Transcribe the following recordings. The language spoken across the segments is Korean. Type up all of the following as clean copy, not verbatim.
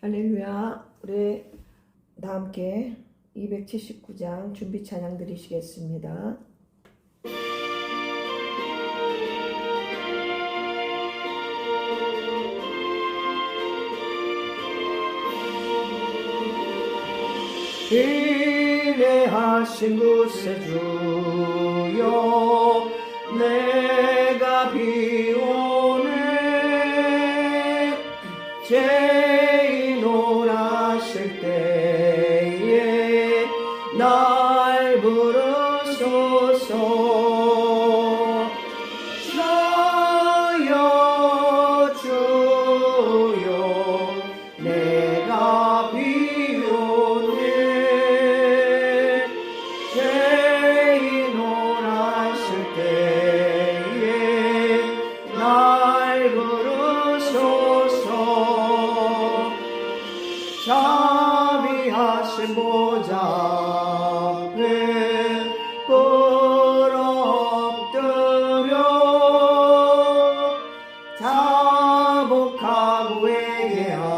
할렐루야. 우리 다 함께 279장 준비 찬양 드리시겠습니다. 인내하신 구세주여 내가 비오네 죄인 오라실 때에 날 부르소서. 주여 주여 내가 비오네 죄인 오라실 때에 날 부르소서. 자비하신 보좌 앞에 엎드려 자복하고 회개하네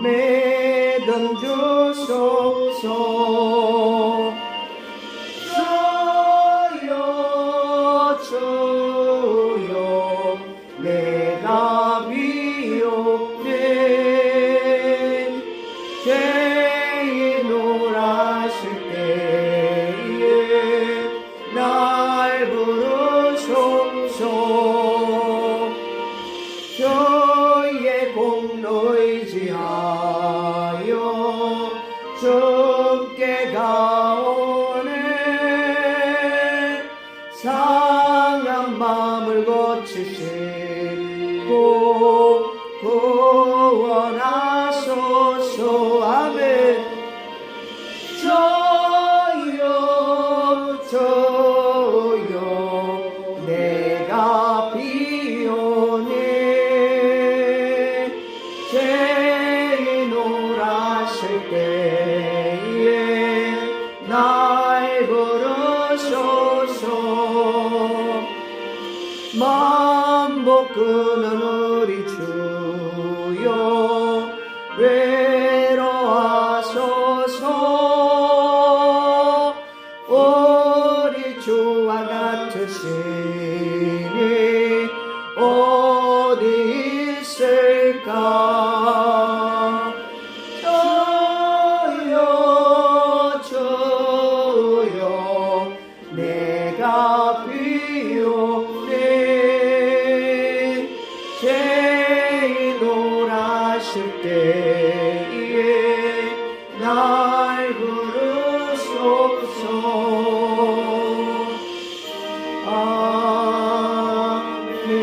믿음 주소서. 주여 주여 내가 비오네 죄인 오라실 때에 날 부르소서. 주의 공로 의지하여 주께 가오네 상한 마음을 고치시고 구원하소서. 아멘. 주여 주여 내가 비오네 죄인 오라실 때에 날 부르소서. 만복 끄는 우리 주여 외로워하소서. 우리 주와 같으시니 어디 있을까. 주여 주여 내가 비오네 죄인 오라실 때에 날 부르소서. 아멘.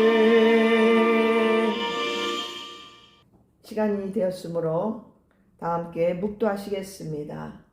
시간이 되었으므로 다 함께 묵도하시겠습니다.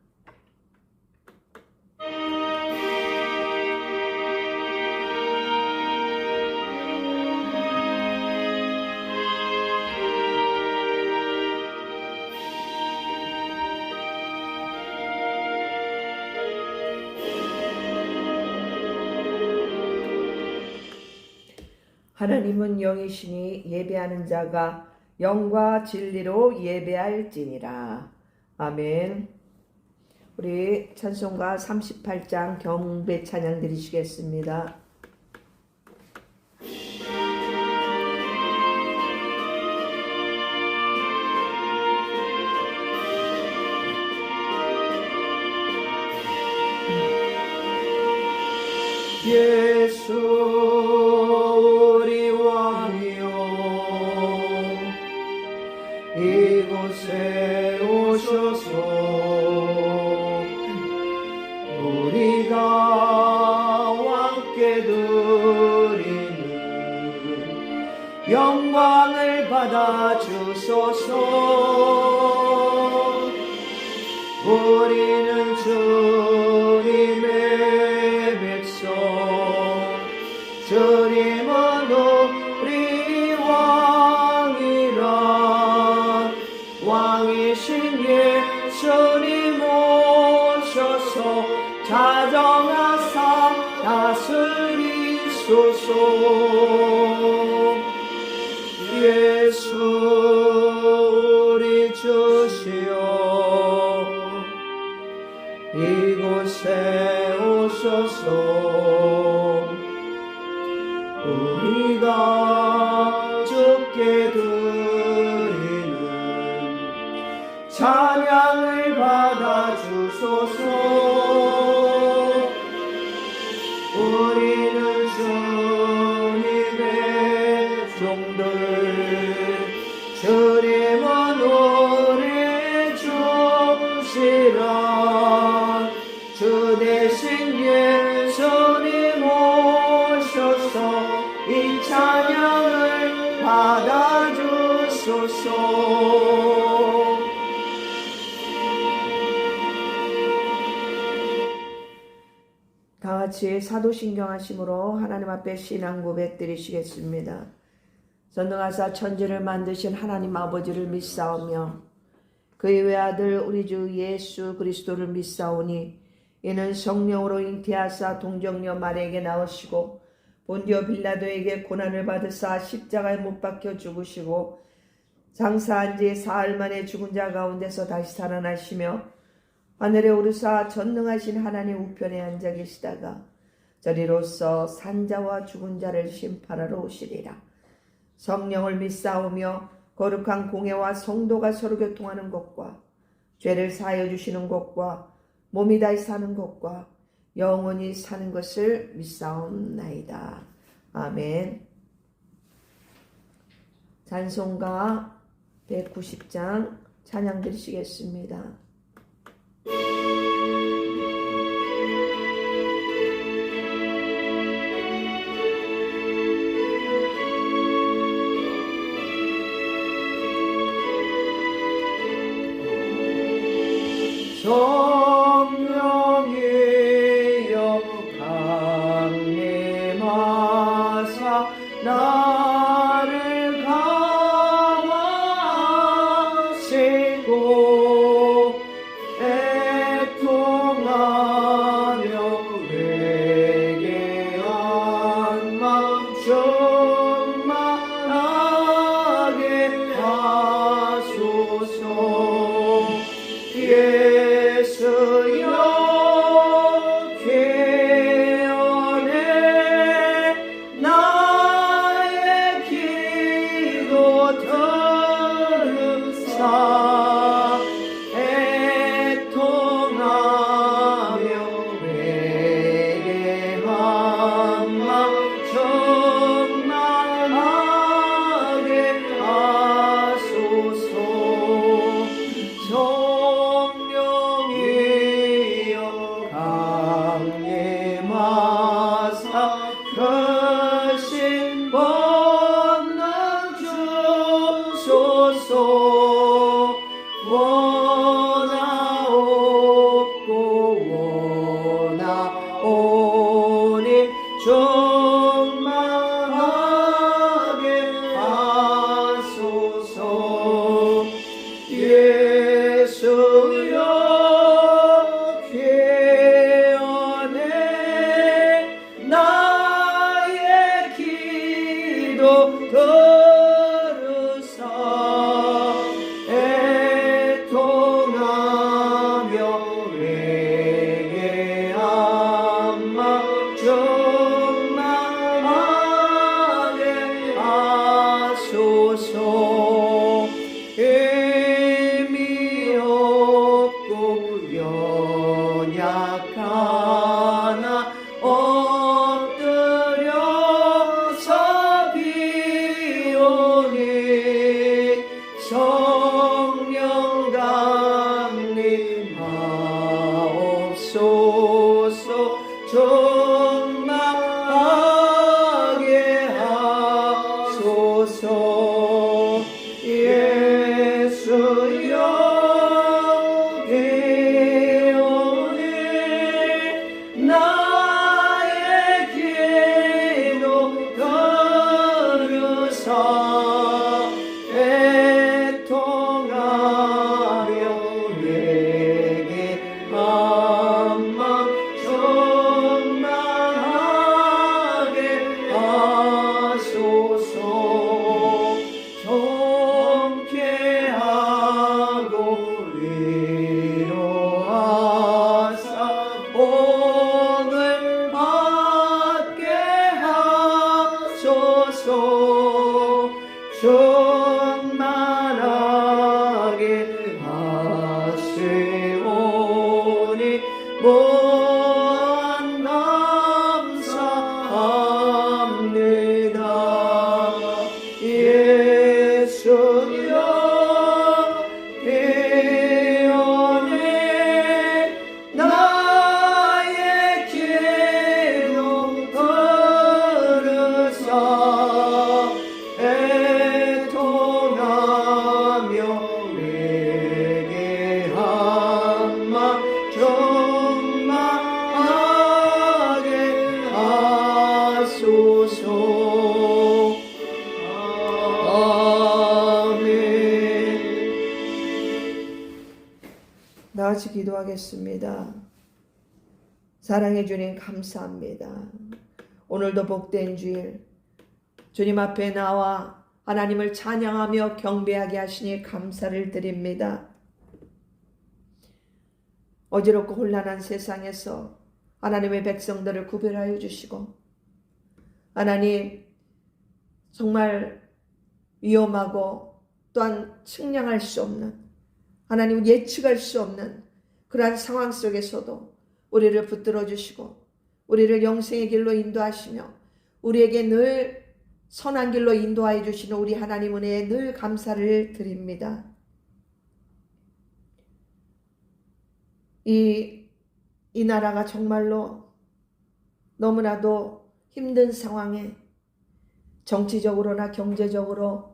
하나님은 영이시니 예배하는 자가 영과 진리로 예배할지니라. 아멘. 우리 찬송가 38장 경배 찬양 드리시겠습니다. 예수 이곳에 오셔서 우리가 왕께 드리는 영광을 받아 주소서. 우리는 주님의 백성 주님은 우리 왕이라. 왕이신 예수님 오셔서 자정하사 다스리소서. 예수 찬양을 받아 주소서. 우리는 주님의 종들 주님은 우리 주시라. 주 대신 예수님 오셔서 이 찬양을 받아 주소서. 다 같이 사도신경 하심으로 하나님 앞에 신앙 고백 드리시겠습니다. 전능하사 천지를 만드신 하나님 아버지를 믿사오며 그의 외아들 우리 주 예수 그리스도를 믿사오니 이는 성령으로 잉태하사 동정녀 마리아에게 나오시고 본디오 빌라도에게 고난을 받으사 십자가에 못 박혀 죽으시고 장사한 지 사흘 만에 죽은 자 가운데서 다시 살아나시며 하늘에 오르사 전능하신 하나님 우편에 앉아 계시다가 저리로서 산자와 죽은 자를 심판하러 오시리라. 성령을 믿사오며 거룩한 공회와 성도가 서로 교통하는 것과 죄를 사하여 주시는 것과 몸이 다시 사는 것과 영원히 사는 것을 믿사옵나이다. 아멘. 찬송가 190장 찬양 드리시겠습니다. 성령이여 강림하사 나를 강화하시고 애통하며 회개한 마음 충만하게 하소서. 예수여 귀원해 나의 기도 들으사 애통하며 회개한 마음 충만하게 하소서. 성령이여 강림하사 크신 권능 주소서. 원하옵고 원하오니 충만하게 하소서. 예수여 귀원해 나의 기도 들으사 애통하며 깨어내 나의 죄로 걸으사 애통하며 회개한 마 경망하게 하소서. 다 같이 기도하겠습니다. 사랑해 주님 감사합니다. 오늘도 복된 주일 주님 앞에 나와 하나님을 찬양하며 경배하게 하시니 감사를 드립니다. 어지럽고 혼란한 세상에서 하나님의 백성들을 구별하여 주시고 하나님 정말 위험하고 또한 측량할 수 없는 하나님 예측할 수 없는 그러한 상황 속에서도 우리를 붙들어 주시고 우리를 영생의 길로 인도하시며 우리에게 늘 선한 길로 인도하여 주시는 우리 하나님 은혜에 늘 감사를 드립니다. 이 나라가 정말로 너무나도 힘든 상황에 정치적으로나 경제적으로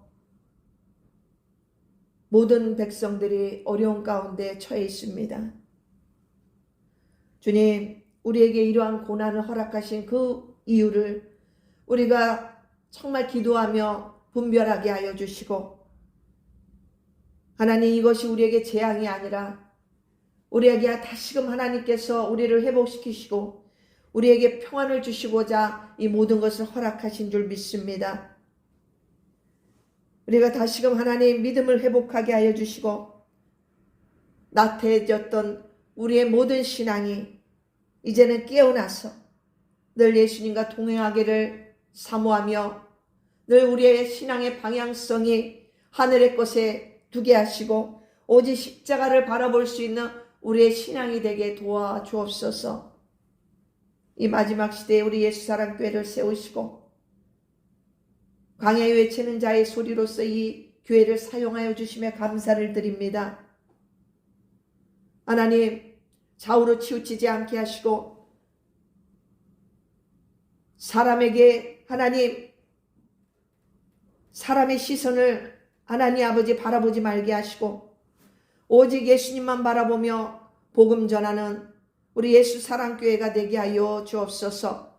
모든 백성들이 어려운 가운데 처해 있습니다. 주님, 우리에게 이러한 고난을 허락하신 그 이유를 우리가 정말 기도하며 분별하게 하여 주시고 하나님 이것이 우리에게 재앙이 아니라 우리에게 다시금 하나님께서 우리를 회복시키시고 우리에게 평안을 주시고자 이 모든 것을 허락하신 줄 믿습니다. 우리가 다시금 하나님 믿음을 회복하게 하여 주시고 나태해졌던 우리의 모든 신앙이 이제는 깨어나서 늘 예수님과 동행하기를 사모하며 늘 우리의 신앙의 방향성이 하늘의 것에 두게 하시고 오직 십자가를 바라볼 수 있는 우리의 신앙이 되게 도와주옵소서. 이 마지막 시대에 우리 예수사랑교회를 세우시고 광야에 외치는 자의 소리로서 이 교회를 사용하여 주시며 감사를 드립니다. 하나님 좌우로 치우치지 않게 하시고 사람에게 하나님 사람의 시선을 하나님 아버지 바라보지 말게 하시고 오직 예수님만 바라보며 복음 전하는 우리 예수사랑교회가 되게 하여 주옵소서.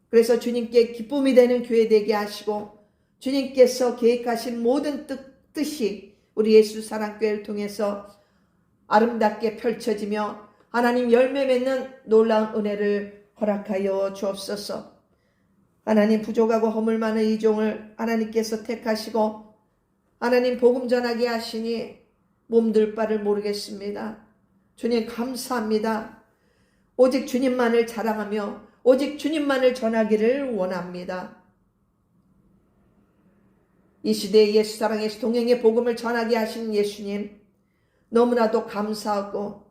그래서 주님께 기쁨이 되는 교회 되게 하시고 주님께서 계획하신 모든 뜻이 우리 예수사랑교회를 통해서 아름답게 펼쳐지며 하나님 열매 맺는 놀라운 은혜를 허락하여 주옵소서. 하나님 부족하고 허물 많은 이 종을 하나님께서 택하시고 하나님 복음 전하게 하시니 몸둘 바를 모르겠습니다. 주님 감사합니다. 오직 주님만을 자랑하며 오직 주님만을 전하기를 원합니다. 이 시대에 예수 사랑에서 동행의 복음을 전하게 하신 예수님 너무나도 감사하고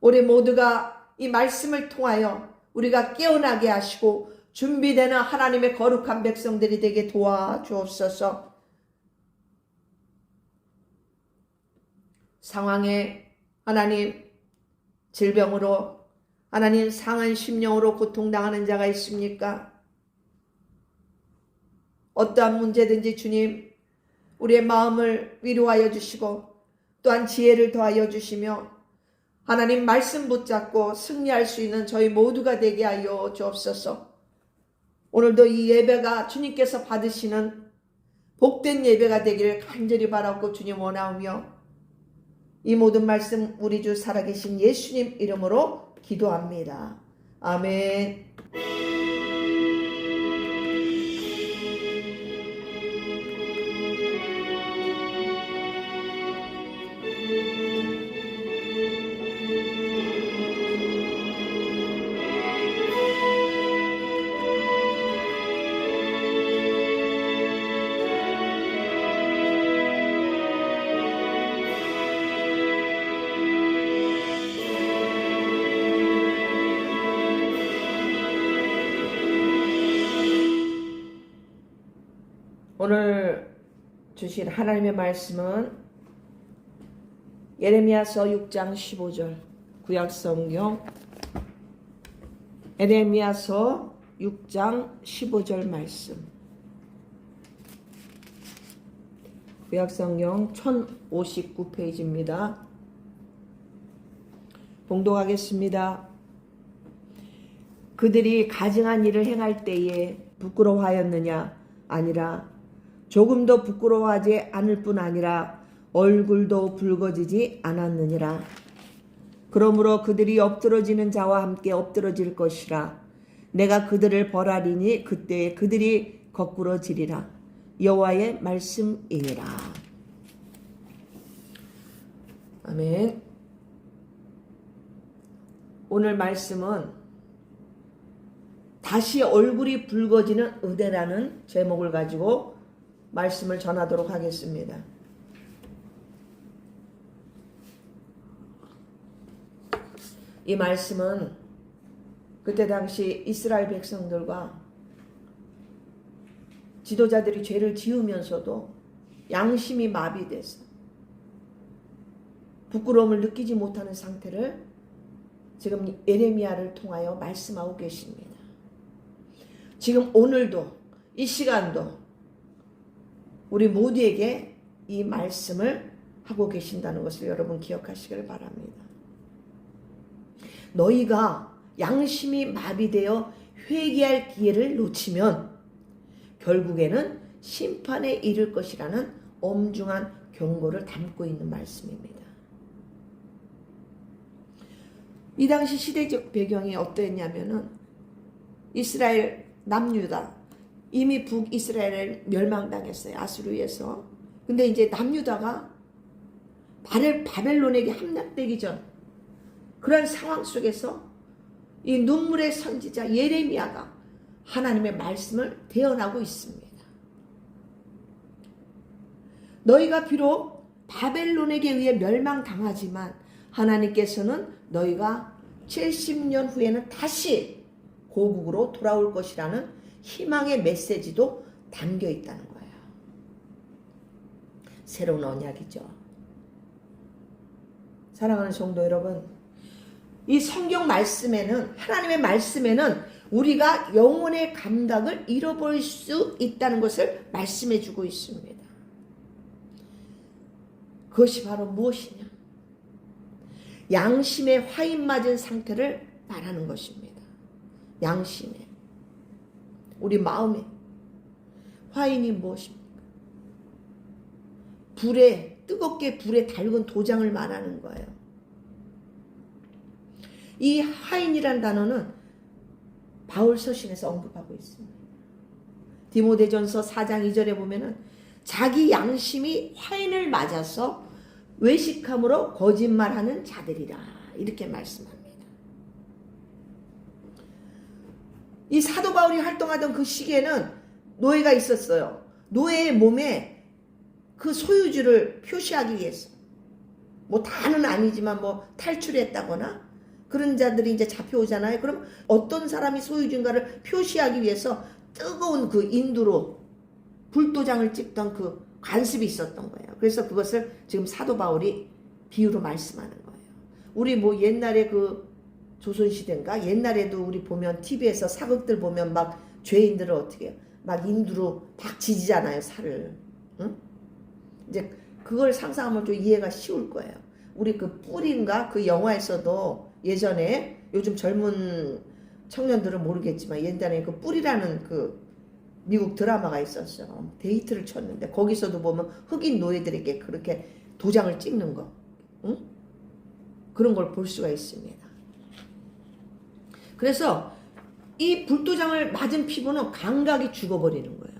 우리 모두가 이 말씀을 통하여 우리가 깨어나게 하시고 준비되는 하나님의 거룩한 백성들이 되게 도와주옵소서. 상황에 하나님 질병으로 하나님 상한 심령으로 고통당하는 자가 있습니까? 어떠한 문제든지 주님 우리의 마음을 위로하여 주시고 또한 지혜를 더하여 주시며 하나님 말씀 붙잡고 승리할 수 있는 저희 모두가 되게 하여 주옵소서. 오늘도 이 예배가 주님께서 받으시는 복된 예배가 되기를 간절히 바라고 주님 원하오며 이 모든 말씀 우리 주 살아계신 예수님 이름으로 기도합니다. 아멘. 오늘 주신 하나님의 말씀은 예레미야서 6장 15절 구약성경 예레미야서 6장 15절 말씀 구약성경 1059페이지입니다. 봉독하겠습니다. 그들이 가증한 일을 행할 때에 부끄러워하였느냐? 아니라 조금도 부끄러워하지 않을 뿐 아니라 얼굴도 붉어지지 않았느니라. 그러므로 그들이 엎드러지는 자와 함께 엎드러질 것이라. 내가 그들을 벌하리니 그때에 그들이 거꾸러지리라. 여호와의 말씀이니라. 아멘. 오늘 말씀은 다시 얼굴이 붉어지는 은혜라는 제목을 가지고 말씀을 전하도록 하겠습니다. 이 말씀은 그때 당시 이스라엘 백성들과 지도자들이 죄를 지으면서도 양심이 마비돼서 부끄러움을 느끼지 못하는 상태를 지금 예레미야를 통하여 말씀하고 계십니다. 지금 오늘도 이 시간도 우리 모두에게 이 말씀을 하고 계신다는 것을 여러분 기억하시길 바랍니다. 너희가 양심이 마비되어 회개할 기회를 놓치면 결국에는 심판에 이를 것이라는 엄중한 경고를 담고 있는 말씀입니다. 이 당시 시대적 배경이 어떠했냐면은 이스라엘 남유다 이미 북이스라엘을 멸망당했어요. 아수르에서. 근데 이제 남유다가 바벨론에게 함락되기 전 그런 상황 속에서 이 눈물의 선지자 예레미야가 하나님의 말씀을 대언하고 있습니다. 너희가 비록 바벨론에게 의해 멸망당하지만 하나님께서는 너희가 70년 후에는 다시 고국으로 돌아올 것이라는 희망의 메시지도 담겨 있다는 거예요. 새로운 언약이죠. 사랑하는 성도 여러분, 이 성경 말씀에는 하나님의 말씀에는 우리가 영혼의 감각을 잃어버릴 수 있다는 것을 말씀해 주고 있습니다. 그것이 바로 무엇이냐? 양심의 화인 맞은 상태를 말하는 것입니다. 양심에 우리 마음에 화인이 무엇입니까? 뜨겁게 불에 달군 도장을 말하는 거예요. 이 화인이란 단어는 바울 서신에서 언급하고 있습니다. 디모데전서 4장 2절에 보면은 자기 양심이 화인을 맞아서 외식함으로 거짓말하는 자들이라 이렇게 말씀합니다. 이 사도 바울이 활동하던 그 시기에는 노예가 있었어요. 노예의 몸에 그 소유주를 표시하기 위해서 뭐 다는 아니지만 뭐 탈출했다거나 그런 자들이 이제 잡혀오잖아요. 그럼 어떤 사람이 소유주인가를 표시하기 위해서 뜨거운 그 인두로 불도장을 찍던 그 관습이 있었던 거예요. 그래서 그것을 지금 사도 바울이 비유로 말씀하는 거예요. 우리 뭐 옛날에 그 조선시대인가? 옛날에도 우리 보면 TV에서 사극들 보면 막 죄인들을 어떻게 해요? 막 인두로 딱 지지잖아요, 살을. 응? 이제 그걸 상상하면 좀 이해가 쉬울 거예요. 우리 그 뿔인가? 그 영화에서도 예전에 요즘 젊은 청년들은 모르겠지만 옛날에 그 뿔이라는 그 미국 드라마가 있었어요. 데이트를 쳤는데 거기서도 보면 흑인 노예들에게 그렇게 도장을 찍는 거. 응? 그런 걸 볼 수가 있습니다. 그래서 이 불도장을 맞은 피부는 감각이 죽어버리는 거예요.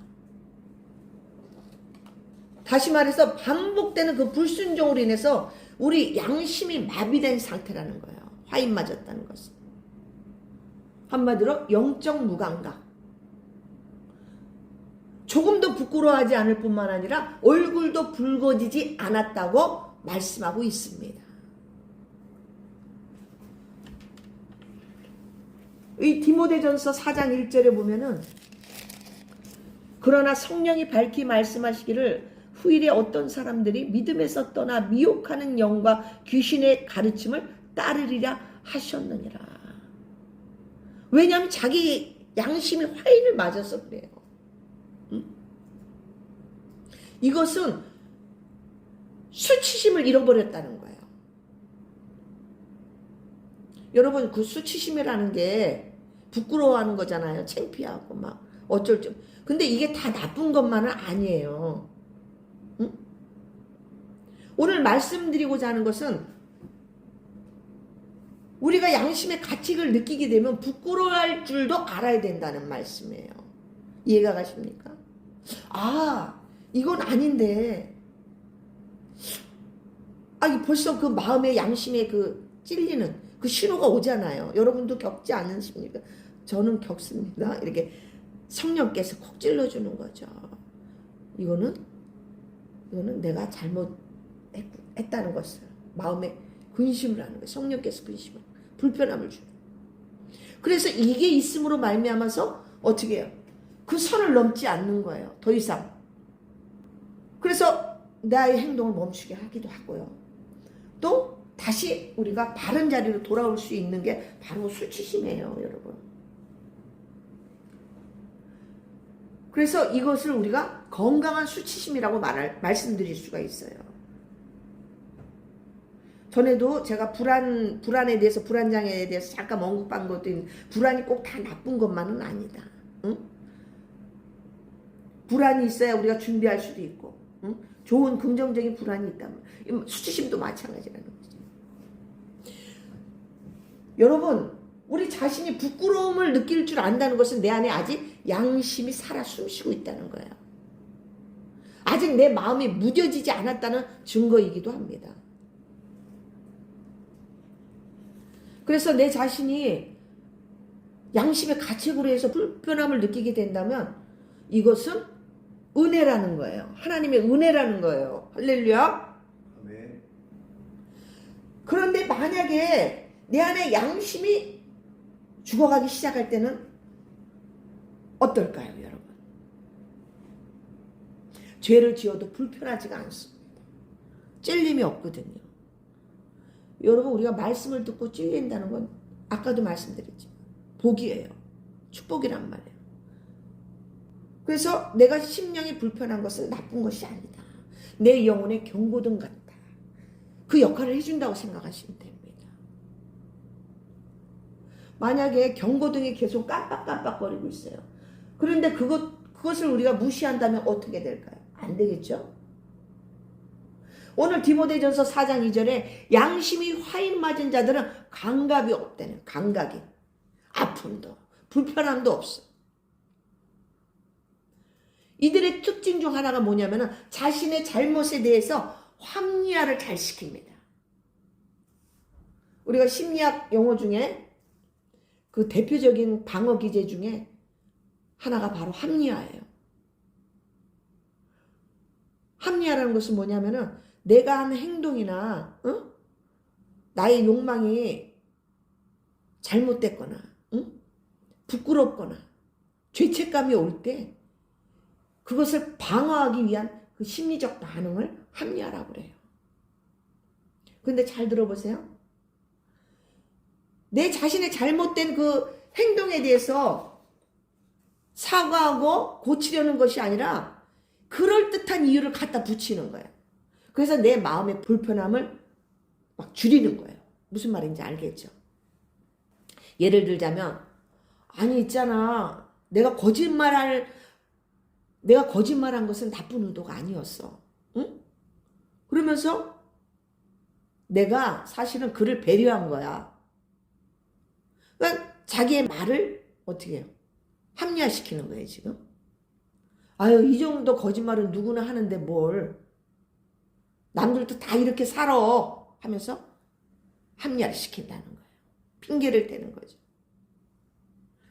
다시 말해서 반복되는 그 불순종으로 인해서 우리 양심이 마비된 상태라는 거예요. 화인 맞았다는 것은. 한마디로 영적 무감각. 조금도 부끄러워하지 않을 뿐만 아니라 얼굴도 붉어지지 않았다고 말씀하고 있습니다. 이 디모데전서 4장 1절에 보면은 그러나 성령이 밝히 말씀하시기를 후일에 어떤 사람들이 믿음에서 떠나 미혹하는 영과 귀신의 가르침을 따르리라 하셨느니라. 왜냐하면 자기 양심이 화인을 맞아서 그래요. 이것은 수치심을 잃어버렸다는 거예요. 여러분, 그 수치심이라는 게 부끄러워하는 거잖아요. 창피하고 막 어쩔 줄. 근데 이게 다 나쁜 것만은 아니에요. 응? 오늘 말씀드리고자 하는 것은 우리가 양심의 가책을 느끼게 되면 부끄러워할 줄도 알아야 된다는 말씀이에요. 이해가 가십니까? 아, 이건 아닌데. 아, 벌써 그 마음의 양심의 그 찔리는 그 신호가 오잖아요. 여러분도 겪지 않으십니까? 저는 겪습니다. 이렇게 성령께서 콕 찔러주는 거죠. 이거는 내가 잘못했다는 것을 마음에 근심을 하는 거예요. 성령께서 근심을, 불편함을 주는. 그래서 이게 있음으로 말미암아서 어떻게 해요? 그 선을 넘지 않는 거예요. 더 이상. 그래서 나의 행동을 멈추게 하기도 하고요. 또 다시 우리가 바른 자리로 돌아올 수 있는 게 바로 수치심이에요, 여러분. 그래서 이것을 우리가 건강한 수치심이라고 말씀드릴 수가 있어요. 전에도 제가 불안에 대해서, 불안장애에 대해서 잠깐 언급한 것도 있는데, 불안이 꼭 다 나쁜 것만은 아니다. 응? 불안이 있어야 우리가 준비할 수도 있고, 응? 좋은 긍정적인 불안이 있다면 수치심도 마찬가지라는 거죠. 여러분, 우리 자신이 부끄러움을 느낄 줄 안다는 것은 내 안에 아직 양심이 살아 숨쉬고 있다는 거예요. 아직 내 마음이 무뎌지지 않았다는 증거이기도 합니다. 그래서 내 자신이 양심의 가책으로 해서 불편함을 느끼게 된다면 이것은 은혜라는 거예요. 하나님의 은혜라는 거예요. 할렐루야. 아멘. 그런데 만약에 내 안에 양심이 죽어가기 시작할 때는 어떨까요, 여러분? 죄를 지어도 불편하지가 않습니다. 찔림이 없거든요. 여러분, 우리가 말씀을 듣고 찔린다는 건 아까도 말씀드렸지만 복이에요. 축복이란 말이에요. 그래서 내가 심령이 불편한 것은 나쁜 것이 아니다. 내 영혼의 경고등 같다. 그 역할을 해준다고 생각하시면 됩니다. 만약에 경고등이 계속 깜빡깜빡거리고 있어요. 그런데 그것을 우리가 무시한다면 어떻게 될까요? 안 되겠죠? 오늘 디모데전서 4장 2절에 양심이 화인 맞은 자들은 감각이 없다네요. 감각이. 아픔도 불편함도 없어. 이들의 특징 중 하나가 뭐냐면 자신의 잘못에 대해서 합리화를 잘 시킵니다. 우리가 심리학 용어 중에 그 대표적인 방어 기제 중에 하나가 바로 합리화예요. 합리화라는 것은 뭐냐면은 내가 한 행동이나 나의 욕망이 잘못됐거나 부끄럽거나 죄책감이 올 때 그것을 방어하기 위한 그 심리적 반응을 합리화라고 그래요. 그런데 잘 들어보세요. 내 자신의 잘못된 그 행동에 대해서 사과하고 고치려는 것이 아니라 그럴듯한 이유를 갖다 붙이는 거예요. 그래서 내 마음의 불편함을 막 줄이는 거예요. 무슨 말인지 알겠죠? 예를 들자면, 아니 있잖아, 내가 거짓말한 것은 나쁜 의도가 아니었어. 응? 그러면서 내가 사실은 그를 배려한 거야. 그러니까 자기의 말을 어떻게 해요? 합리화시키는 거예요, 지금. 아유, 이 정도 거짓말은 누구나 하는데 뭘. 남들도 다 이렇게 살아 하면서 합리화를 시킨다는 거예요. 핑계를 대는 거죠.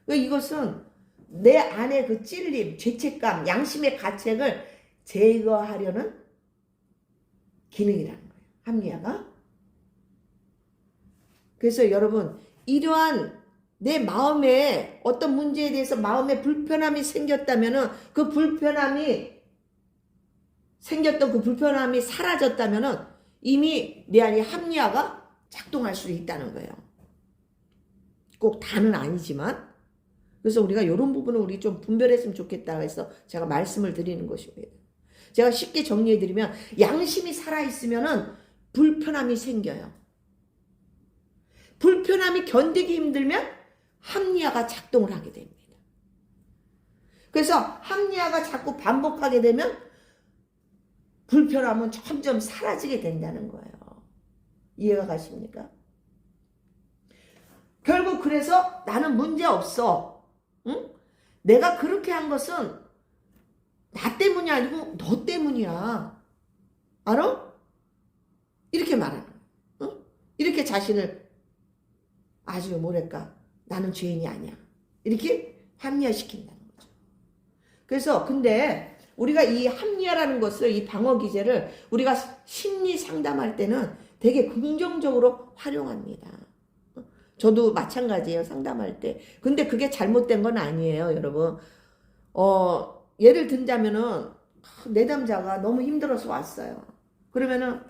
그러니까 이것은 내 안에 그 찔림, 죄책감, 양심의 가책을 제거하려는 기능이라는 거예요. 합리화가. 그래서 여러분, 이러한 내 마음에 어떤 문제에 대해서 마음에 불편함이 생겼다면 그 불편함이 생겼던 그 불편함이 사라졌다면은 이미 내 안에 합리화가 작동할 수 있다는 거예요. 꼭 다는 아니지만. 그래서 우리가 이런 부분을 우리 좀 분별했으면 좋겠다 해서 제가 말씀을 드리는 것입니다. 제가 쉽게 정리해드리면 양심이 살아있으면은 불편함이 생겨요. 불편함이 견디기 힘들면 합리화가 작동을 하게 됩니다. 그래서 합리화가 자꾸 반복하게 되면 불편함은 점점 사라지게 된다는 거예요. 이해가 가십니까? 결국 그래서 나는 문제 없어. 응? 내가 그렇게 한 것은 나 때문이 아니고 너 때문이야. 알아? 이렇게 말하는 거예요. 응? 이렇게 자신을 아주 뭐랄까 나는 죄인이 아니야. 이렇게 합리화시킨다는 거죠. 그래서 근데 우리가 이 합리화라는 것을 이 방어 기제를 우리가 심리 상담할 때는 되게 긍정적으로 활용합니다. 저도 마찬가지예요. 상담할 때. 근데 그게 잘못된 건 아니에요, 여러분. 예를 들자면은 내담자가 너무 힘들어서 왔어요. 그러면은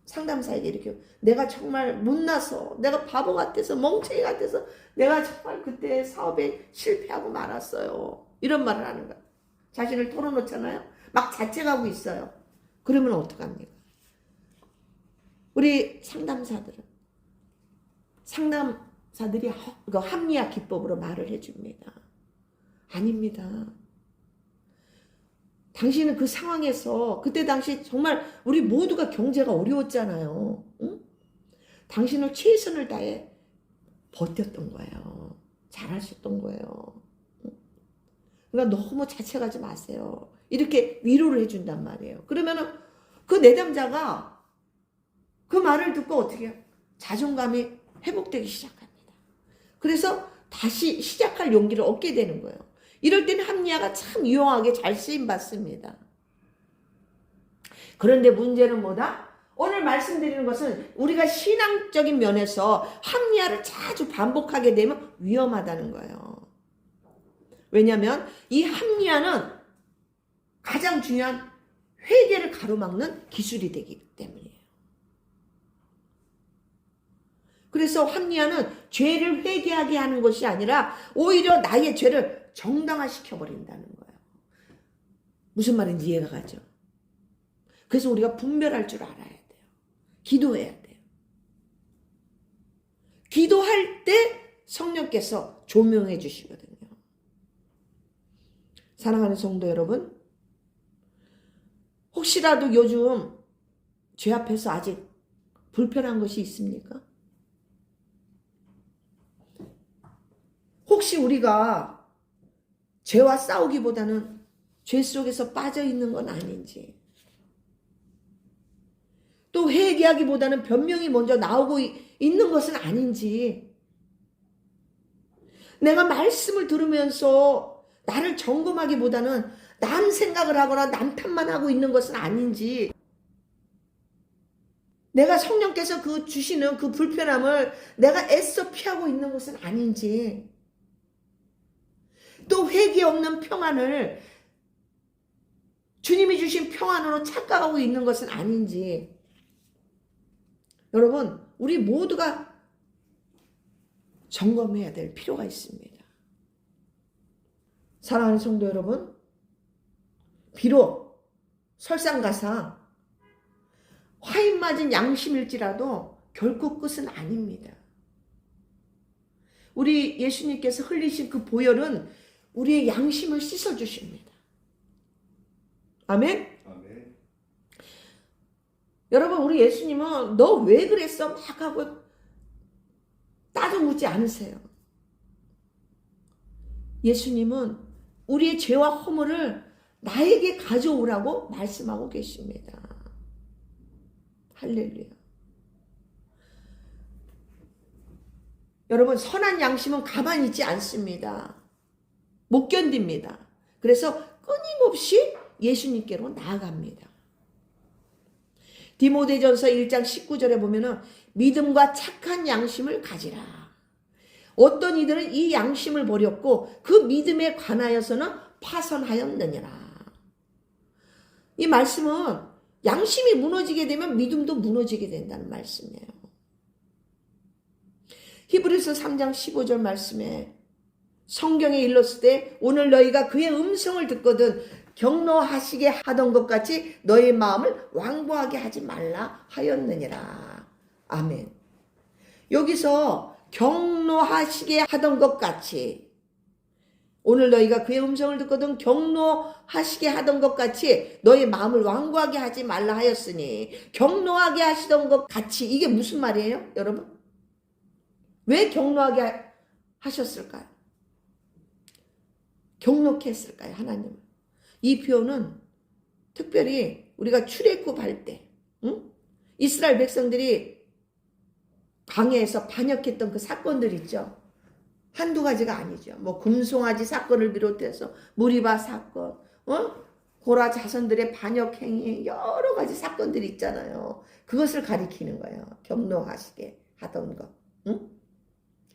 상담사에게 이렇게 내가 정말 못나서 내가 바보 같아서 멍청이 같아서 내가 정말 그때 사업에 실패하고 말았어요. 이런 말을 하는 거야. 자신을 털어놓잖아요. 막 자책하고 있어요. 그러면 어떡합니까? 우리 상담사들이 합리화 기법으로 말을 해줍니다. 아닙니다. 당신은 그 상황에서 그때 당시 정말 우리 모두가 경제가 어려웠잖아요. 응? 당신은 최선을 다해 버텼던 거예요. 잘하셨던 거예요. 그러니까 너무 자책하지 마세요. 이렇게 위로를 해준단 말이에요. 그러면은 그 내담자가 그 말을 듣고 어떻게 해요? 자존감이 회복되기 시작합니다. 그래서 다시 시작할 용기를 얻게 되는 거예요. 이럴 때는 합리화가 참 유용하게 잘 쓰임받습니다. 그런데 문제는 뭐다? 오늘 말씀드리는 것은 우리가 신앙적인 면에서 합리화를 자주 반복하게 되면 위험하다는 거예요. 왜냐하면 이 합리화는 가장 중요한 회개를 가로막는 기술이 되기 때문이에요. 그래서 합리화는 죄를 회개하게 하는 것이 아니라 오히려 나의 죄를 정당화시켜버린다는 거예요. 무슨 말인지 이해가 가죠? 그래서 우리가 분별할 줄 알아야 돼요. 기도해야 돼요. 기도할 때 성령께서 조명해 주시거든요. 사랑하는 성도 여러분, 혹시라도 요즘 죄 앞에서 아직 불편한 것이 있습니까? 혹시 우리가 죄와 싸우기보다는 죄 속에서 빠져 있는 건 아닌지, 또 회개하기보다는 변명이 먼저 나오고 있는 것은 아닌지, 내가 말씀을 들으면서 나를 점검하기보다는 남 생각을 하거나 남 탓만 하고 있는 것은 아닌지, 내가 성령께서 그 주시는 그 불편함을 내가 애써 피하고 있는 것은 아닌지, 또 회개 없는 평안을 주님이 주신 평안으로 착각하고 있는 것은 아닌지, 여러분 우리 모두가 점검해야 될 필요가 있습니다. 사랑하는 성도 여러분, 비록 설상가상 화인 맞은 양심일지라도 결코 끝은 아닙니다. 우리 예수님께서 흘리신 그 보혈은 우리의 양심을 씻어주십니다. 아멘? 아멘. 여러분 우리 예수님은 너 왜 그랬어? 막 하고 따져 묻지 않으세요. 예수님은 우리의 죄와 허물을 나에게 가져오라고 말씀하고 계십니다. 할렐루야. 여러분 선한 양심은 가만히 있지 않습니다. 못 견딥니다. 그래서 끊임없이 예수님께로 나아갑니다. 디모데전서 1장 19절에 보면은 믿음과 착한 양심을 가지라. 어떤 이들은 이 양심을 버렸고 그 믿음에 관하여서는 파선하였느니라. 이 말씀은 양심이 무너지게 되면 믿음도 무너지게 된다는 말씀이에요. 히브리서 3장 15절 말씀에 성경에 일렀을 때 오늘 너희가 그의 음성을 듣거든 경노하시게 하던 것 같이 너희 마음을 완고하게 하지 말라 하였느니라. 아멘. 여기서 경노하시게 하던 것 같이 오늘 너희가 그의 음성을 듣거든 경노하시게 하던 것 같이 너희 마음을 완고하게 하지 말라 하였으니 경노하게 하시던 것 같이 이게 무슨 말이에요 여러분? 왜 경노하게 하셨을까요? 경노케 했을까요 하나님은? 이 표현은 특별히 우리가 출애굽할 때 이스라엘 백성들이 광야에서 반역했던 그 사건들 있죠. 한두 가지가 아니죠. 뭐 금송아지 사건을 비롯해서 무리바 사건, 고라 자손들의 반역 행위 여러 가지 사건들이 있잖아요. 그것을 가리키는 거예요. 경노하시게 하던 것.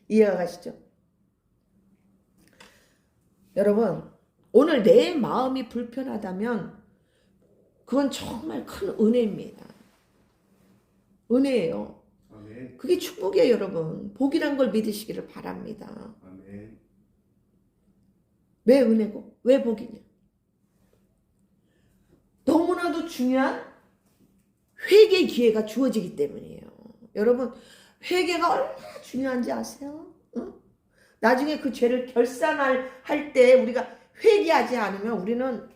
이해가 가시죠? 여러분 오늘 내 마음이 불편하다면 그건 정말 큰 은혜입니다. 은혜예요. 아멘. 그게 축복이에요 여러분. 복이란 걸 믿으시기를 바랍니다. 아멘. 왜 은혜고 왜 복이냐? 너무나도 중요한 회개 기회가 주어지기 때문이에요. 여러분 회개가 얼마나 중요한지 아세요? 나중에 그 죄를 결산할 때 우리가 회개하지 않으면 우리는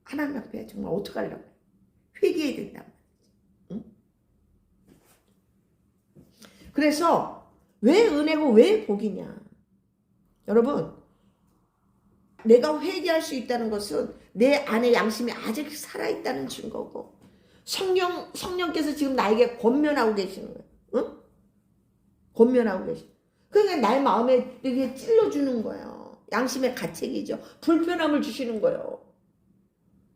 하나님 앞에 정말 어떡하려고 해요? 회개해야 된단 말이지. 그래서 왜 은혜고 왜 복이냐? 여러분 내가 회개할 수 있다는 것은 내 안에 양심이 아직 살아있다는 증거고 성령께서 지금 나에게 권면하고 계시는 거예요. 권면하고 계시는 거예요. 그러니까 나의 마음에 이렇게 찔러주는 거예요. 양심의 가책이죠. 불편함을 주시는 거예요.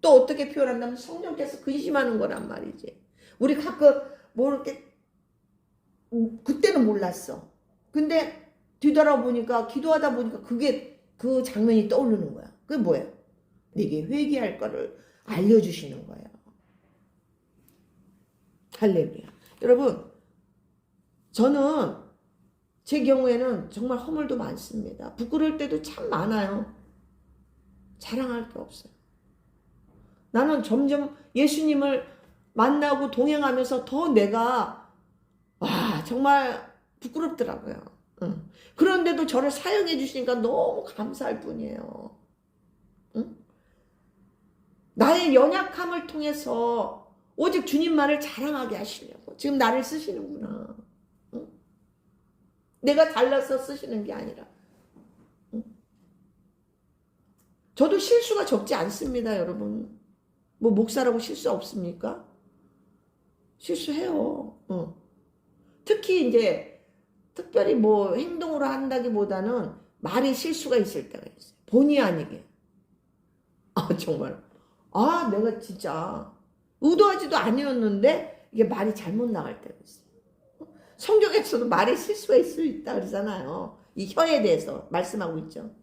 또 어떻게 표현한다면 성령께서 근심하는 거란 말이지. 우리 가끔 뭐 이렇게 그때는 몰랐어. 근데 뒤돌아보니까 기도하다 보니까 그 장면이 떠오르는 거야. 그게 뭐예요? 내게 회개할 거를 알려주시는 거예요. 할렐루야. 여러분 저는 제 경우에는 정말 허물도 많습니다. 부끄러울 때도 참 많아요. 자랑할 게 없어요. 나는 점점 예수님을 만나고 동행하면서 더 내가 정말 부끄럽더라고요. 그런데도 저를 사용해 주시니까 너무 감사할 뿐이에요. 나의 연약함을 통해서 오직 주님만을 자랑하게 하시려고 지금 나를 쓰시는구나. 내가 잘나서 쓰시는 게 아니라. 저도 실수가 적지 않습니다, 여러분. 뭐 목사라고 실수 없습니까? 실수해요. 특히 이제 특별히 뭐 행동으로 한다기보다는 말이 실수가 있을 때가 있어요. 본의 아니게. 정말. 내가 진짜 의도하지도 아니었는데 이게 말이 잘못 나갈 때가 있어요. 성경에서도 말에 실수가 있을 수 있다 그러잖아요. 이 혀에 대해서 말씀하고 있죠.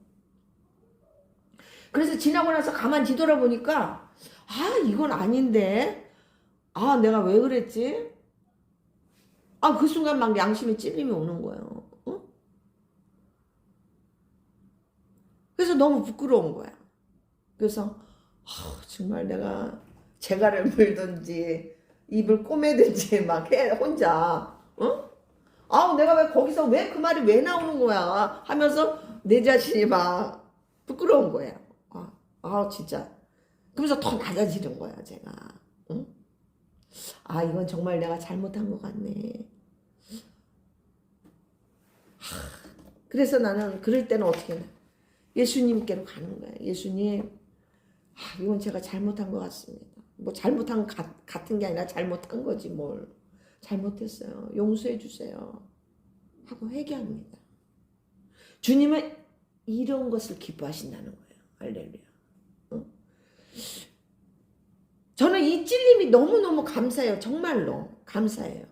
그래서 지나고 나서 가만 뒤돌아보니까 이건 아닌데 내가 왜 그랬지? 그 순간 막 양심에 찔림이 오는 거예요. 그래서 너무 부끄러운 거야. 그래서 정말 내가 재갈을 물든지 입을 꼬매든지 막 해 혼자 내가 왜 거기서 왜 그 말이 왜 나오는 거야 하면서 내 자신이 막 부끄러운 거야. 진짜. 그러면서 더 낮아지는 거야 제가. 이건 정말 내가 잘못한 것 같네. 그래서 나는 그럴 때는 어떻게 해? 예수님께로 가는 거야. 예수님, 이건 제가 잘못한 것 같습니다. 뭐 잘못한 같은 게 아니라 잘못한 거지 뭘. 잘못했어요. 용서해 주세요. 하고 회개합니다. 주님은 이런 것을 기뻐하신다는 거예요. 할렐루야. 저는 이 찔림이 너무너무 감사해요. 정말로 감사해요.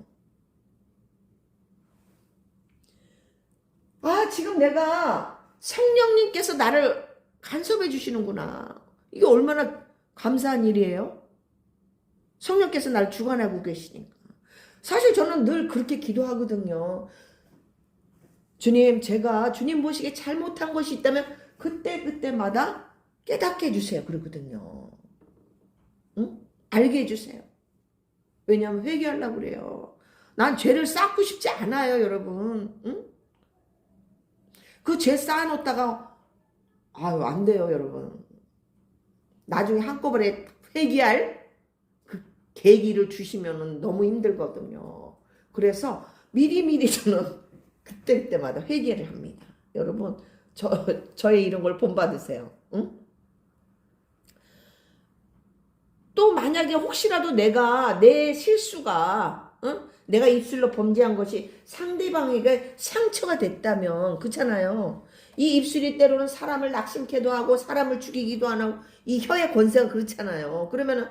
지금 내가 성령님께서 나를 간섭해 주시는구나. 이게 얼마나 감사한 일이에요. 성령께서 날 주관하고 계시니까. 사실 저는 늘 그렇게 기도하거든요. 주님, 제가 주님 보시기에 잘못한 것이 있다면 그때마다 깨닫게 해주세요. 그러거든요. 응? 알게 해주세요. 왜냐하면 회개하려고 그래요. 난 죄를 쌓고 싶지 않아요, 여러분. 응? 그 죄 쌓아놓다가 아유, 안 돼요, 여러분. 나중에 한꺼번에 회개할 그 계기를 주시면 너무 힘들거든요. 그래서 미리미리 저는 그때마다 회개를 합니다. 여러분, 저의 이런 걸 본받으세요. 응? 또 만약에 혹시라도 내 실수가, 응? 내가 입술로 범죄한 것이 상대방에게 상처가 됐다면, 그렇잖아요. 이 입술이 때로는 사람을 낙심케도 하고 사람을 죽이기도 하고 이 혀의 권세가 그렇잖아요. 그러면은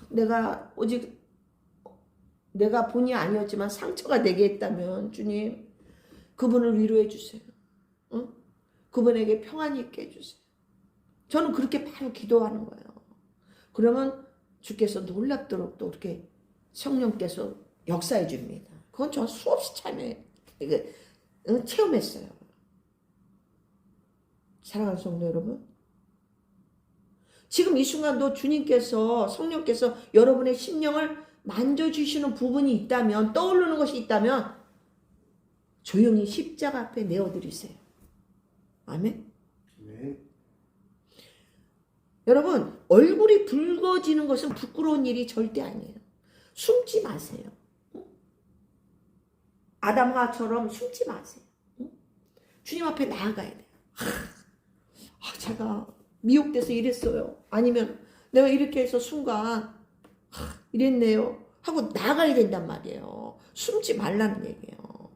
내가 본이 아니었지만 상처가 되게 했다면 주님 그분을 위로해 주세요. 응? 그분에게 평안이 있게 해주세요. 저는 그렇게 바로 기도하는 거예요. 그러면 주께서 놀랍도록 또 이렇게 성령께서 역사해 줍니다. 그건 전 수없이 체험했어요. 사랑하는 성도 여러분, 지금 이 순간도 주님께서 성령께서 여러분의 심령을 만져주시는 부분이 있다면, 떠오르는 것이 있다면 조용히 십자가 앞에 내어드리세요. 아멘. 네. 여러분, 얼굴이 붉어지는 것은 부끄러운 일이 절대 아니에요. 숨지 마세요. 아담과처럼 숨지 마세요. 주님 앞에 나아가야 돼요. 제가 미혹돼서 이랬어요. 아니면 내가 이렇게 해서 순간 이랬네요 하고 나가야 된단 말이에요. 숨지 말라는 얘기예요.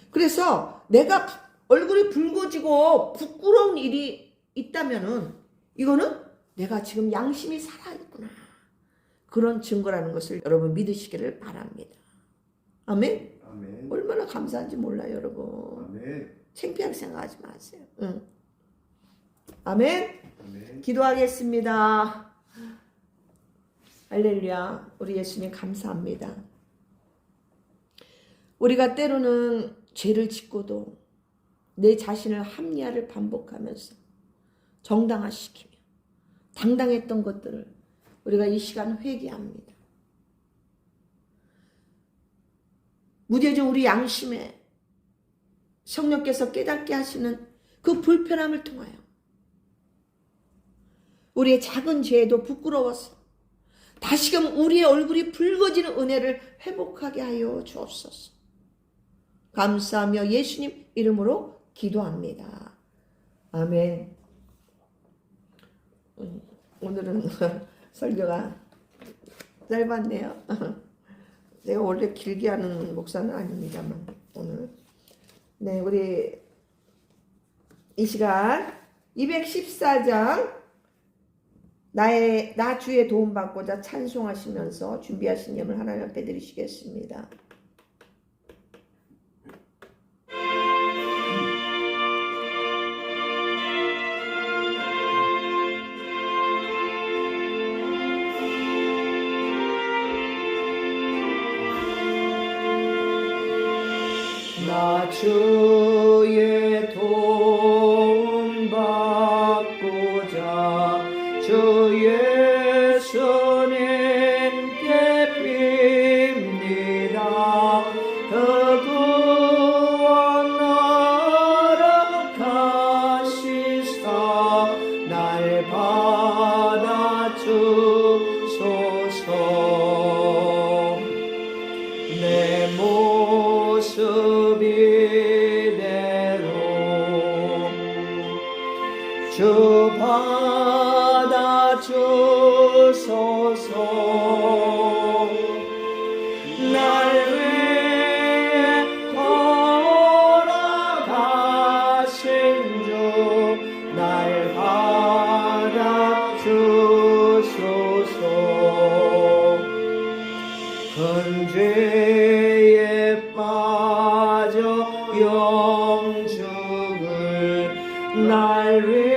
그래서 내가 얼굴이 붉어지고 부끄러운 일이 있다면은 이거는 내가 지금 양심이 살아있구나. 그런 증거라는 것을 여러분 믿으시기를 바랍니다. 아멘? 아멘. 얼마나 감사한지 몰라요, 여러분. 아멘. 창피하게 생각하지 마세요. 응. 아멘. 아멘. 기도하겠습니다. 할렐루야. 우리 예수님 감사합니다. 우리가 때로는 죄를 짓고도 내 자신을 합리화를 반복하면서 정당화시키며 당당했던 것들을 우리가 이 시간 회개합니다. 무뎌진 우리 양심에 성령께서 깨닫게 하시는 그 불편함을 통하여 우리의 작은 죄에도 부끄러워서 다시금 우리의 얼굴이 붉어지는 은혜를 회복하게 하여 주옵소서. 감사하며 예수님 이름으로 기도합니다. 아멘. 오늘은 설교가 짧았네요. 내가 원래 길게 하는 목사는 아닙니다만 오늘 네, 우리 이 시간 214장 나 주의 도움받고자 찬송하시면서 준비하신 예물 하나님 앞에 드리시겠습니다. 나 주의 도움받고자 주 예수님께 빕니다. 그 구원 허락하시사 날 받아주소서. 내 모습 이대로 주 받아주소서. 날 위해 돌아가신 주 날 받아주소서. 큰 죄에 빠져 영죽을 날 위해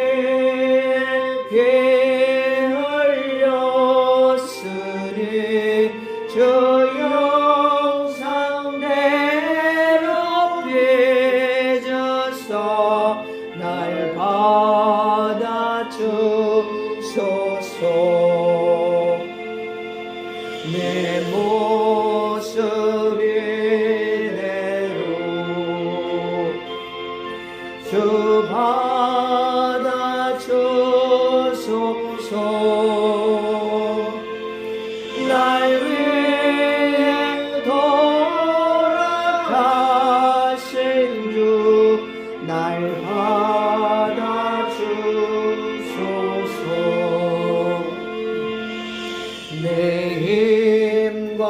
내 모습 이대로 주 받아주소서. 날 위해 돌아가신 주 날 받아주소서. 내 힘과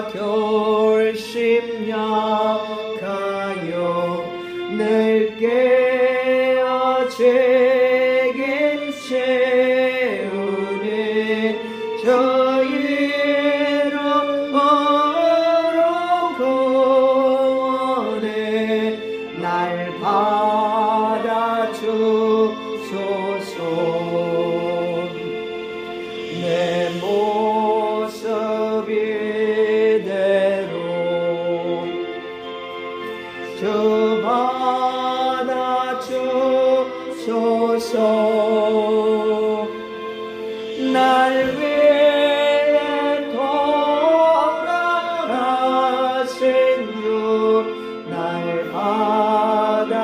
결심 약하여 늘 깨어 책임 채우니 저 이름으로 구원해 날 받아주소서. 내 모습 이대로 주 받아주소서. 날 위해 돌아가신 주 날 받아주소서.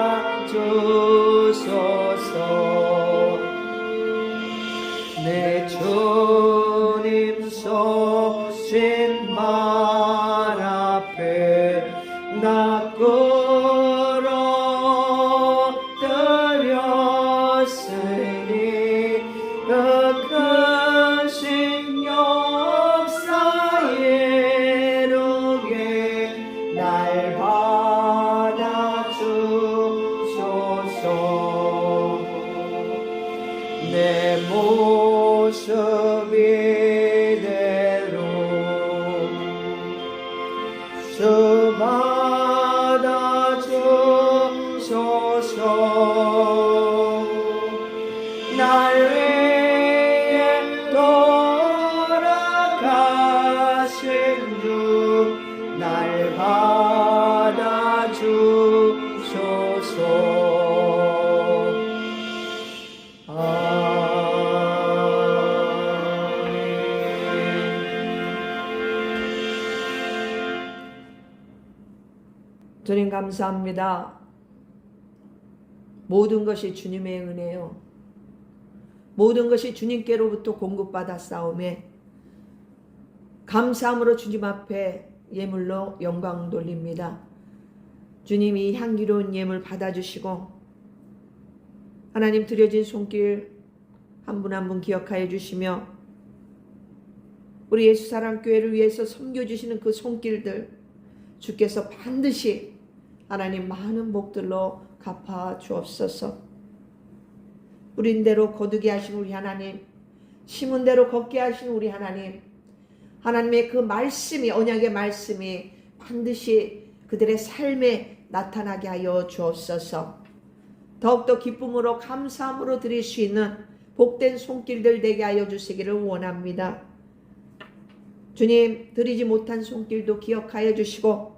내 주님 쏘신 발 앞에 나 끌어들였으니 그 크신 역사 이루게 날 받아주소서. 내 모습 이대로 주 받아주소서. 날 위해 돌아가신 주 날 받아주소서. 주님 감사합니다. 모든 것이 주님의 은혜요. 모든 것이 주님께로부터 공급받아 싸움에 감사함으로 주님 앞에 예물로 영광 돌립니다. 주님이 향기로운 예물 받아주시고 하나님 드려진 손길 한 분 한 분 기억하여 주시며 우리 예수사랑교회를 위해서 섬겨주시는 그 손길들 주께서 반드시 하나님 많은 복들로 갚아 주옵소서. 뿌린 대로 거두게 하신 우리 하나님, 심은 대로 걷게 하신 우리 하나님, 하나님의 그 말씀이, 언약의 말씀이 반드시 그들의 삶에 나타나게 하여 주옵소서. 더욱더 기쁨으로 감사함으로 드릴 수 있는 복된 손길들 되게 하여 주시기를 원합니다. 주님, 드리지 못한 손길도 기억하여 주시고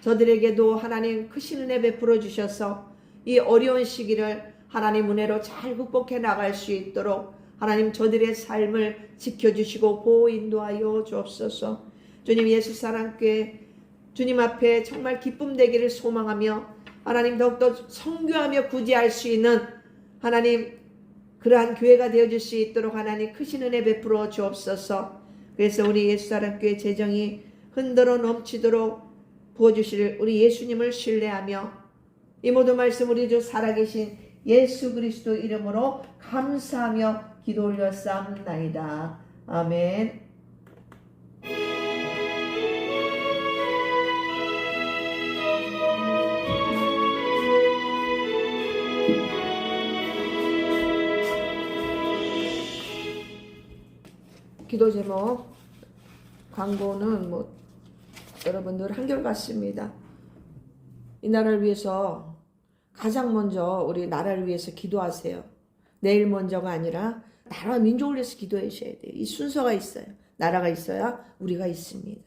저들에게도 하나님 크신 은혜 베풀어 주셔서 이 어려운 시기를 하나님 은혜로 잘 극복해 나갈 수 있도록 하나님 저들의 삶을 지켜주시고 보호 인도하여 주옵소서. 주님, 예수사랑교회 주님 앞에 정말 기쁨 되기를 소망하며 하나님 더욱더 선교하며 구제할 수 있는 하나님 그러한 교회가 되어줄 수 있도록 하나님 크신 은혜 베풀어 주옵소서. 그래서 우리 예수사랑교회 재정이 흔들어 넘치도록 부어주실 우리 예수님을 신뢰하며 이 모든 말씀 우리 주 살아계신 예수 그리스도 이름으로 감사하며 기도 올렸사옵나이다. 아멘. 기도 제목 광고는 여러분들 한결같습니다. 이 나라를 위해서 가장 먼저 우리 나라를 위해서 기도하세요. 내일 먼저가 아니라 나라와 민족을 위해서 기도하셔야 돼요. 이 순서가 있어요. 나라가 있어야 우리가 있습니다.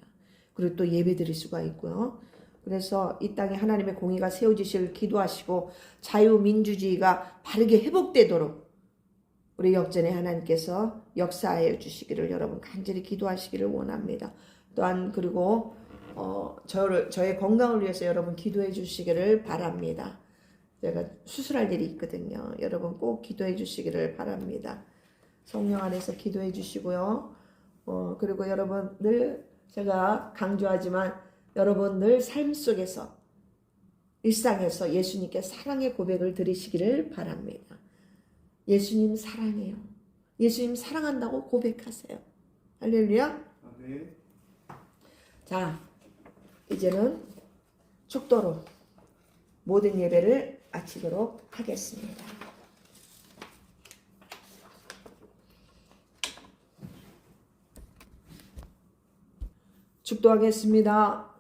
그리고 또 예배 드릴 수가 있고요. 그래서 이 땅에 하나님의 공의가 세워지시길 기도하시고 자유민주주의가 바르게 회복되도록 우리 역전의 하나님께서 역사하여 주시기를 여러분 간절히 기도하시기를 원합니다. 또한 그리고 저의 건강을 위해서 여러분 기도해 주시기를 바랍니다. 제가 수술할 일이 있거든요. 여러분 꼭 기도해 주시기를 바랍니다. 성령 안에서 기도해 주시고요. 그리고 여러분 늘 제가 강조하지만 여러분 늘 삶 속에서 일상에서 예수님께 사랑의 고백을 드리시기를 바랍니다. 예수님 사랑해요. 예수님 사랑한다고 고백하세요. 할렐루야. 아멘. 자, 이제는 축도로 모든 예배를 마치도록 하겠습니다. 축도하겠습니다.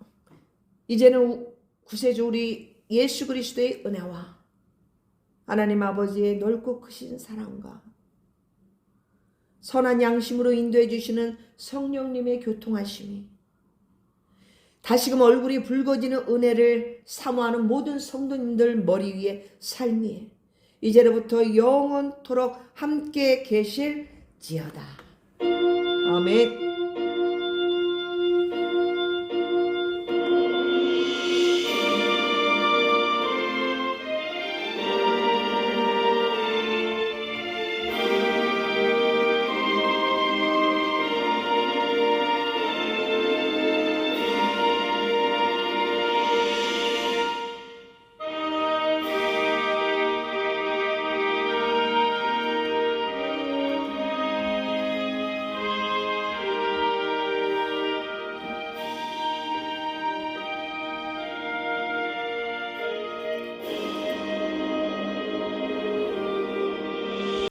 이제는 구세주 우리 예수 그리스도의 은혜와 하나님 아버지의 넓고 크신 사랑과 선한 양심으로 인도해 주시는 성령님의 교통하심이 다시금 얼굴이 붉어지는 은혜를 사모하는 모든 성도님들 머리 위에 삶이 이제로부터 영원토록 함께 계실지어다. 아멘.